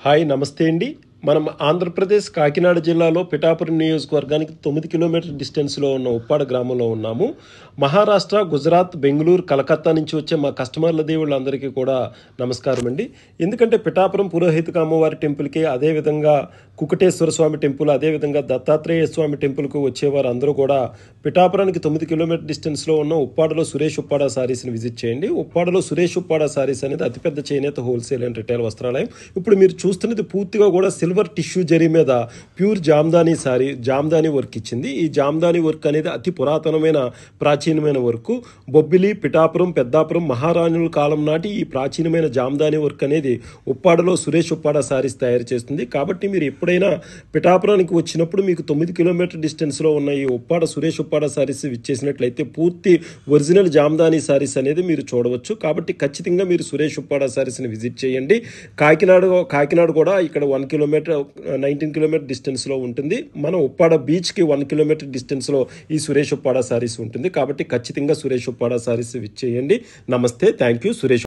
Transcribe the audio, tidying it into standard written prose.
Hi నమస్తే అండి. మనం ఆంధ్రప్రదేశ్ కాకినాడ జిల్లాలో పిఠాపురం నియోజకవర్గానికి 9 కిలోమీటర్ డిస్టెన్స్లో ఉన్న ఉప్పాడ గ్రామంలో ఉన్నాము. మహారాష్ట్ర, గుజరాత్, బెంగుళూరు, కలకత్తా నుంచి వచ్చే మా కస్టమర్ల దేవుళ్ళందరికీ కూడా నమస్కారం అండి. ఎందుకంటే పిఠాపురం పురోహిత అమ్మవారి టెంపుల్కి, అదేవిధంగా కుకటేశ్వర స్వామి టెంపుల్, అదేవిధంగా దత్తాత్రేయ స్వామి టెంపుల్కు వచ్చేవారు అందరూ కూడా పిఠాపురానికి 9 కిలోమీటర్ డిస్టెన్స్లో ఉన్న ఉప్పాడలో సురేష్ ఉప్పాడ సారీస్ని విజిట్ చేయండి. ఉప్పాడలో సురేష్ ఉప్పాడ సారీస్ అనేది అతిపెద్ద చేనేత హోల్సేల్ అండ్ రిటైల్ వస్త్రాలయం. ఇప్పుడు మీరు చూస్తున్నది పూర్తిగా కూడా సిల్వర్ టిష్యూ జరీ మీద pure Jamdani sorry, Jamdani work ఇచ్చింది. ఈ జామ్దానీ వర్క్ అనేది అతి పురాతనమైన ప్రాచీనమైన వర్క్. బొబ్బిలి, పిఠాపురం, పెద్దాపురం మహారాణుల కాలం నాటి ఈ ప్రాచీనమైన జామ్దానీ వర్క్ అనేది ఉప్పాడలో సురేష్ ఉప్పాడ సారీస్ తయారు చేస్తుంది. కాబట్టి మీరు ఎప్పుడైనా పిఠాపురానికి వచ్చినప్పుడు మీకు 9 కిలోమీటర్ డిస్టెన్స్లో ఉన్న ఈ ఉప్పాడ సురేష్ ఉప్పాడ సారీస్ ఇచ్చేసినట్లయితే పూర్తి ఒరిజినల్ జామ్దానీ సారీస్ అనేది మీరు చూడవచ్చు. కాబట్టి ఖచ్చితంగా మీరు సురేష్ ఉప్పాడ సారీస్ని విజిట్ చేయండి. కాకినాడ కూడా ఇక్కడ 19 కిలోమీటర్ డిస్టెన్స్లో ఉంటుంది. మన ఉప్పాడ బీచ్కి 1 కిలోమీటర్ డిస్టెన్స్లో ఈ సురేష్ ఉప్పాడ సారీస్ ఉంటుంది. కాబట్టి ఖచ్చితంగా సురేష్ ఉప్పాడ సారీస్ విజిట్ చేయండి. నమస్తే, థ్యాంక్ యూ. సురేష్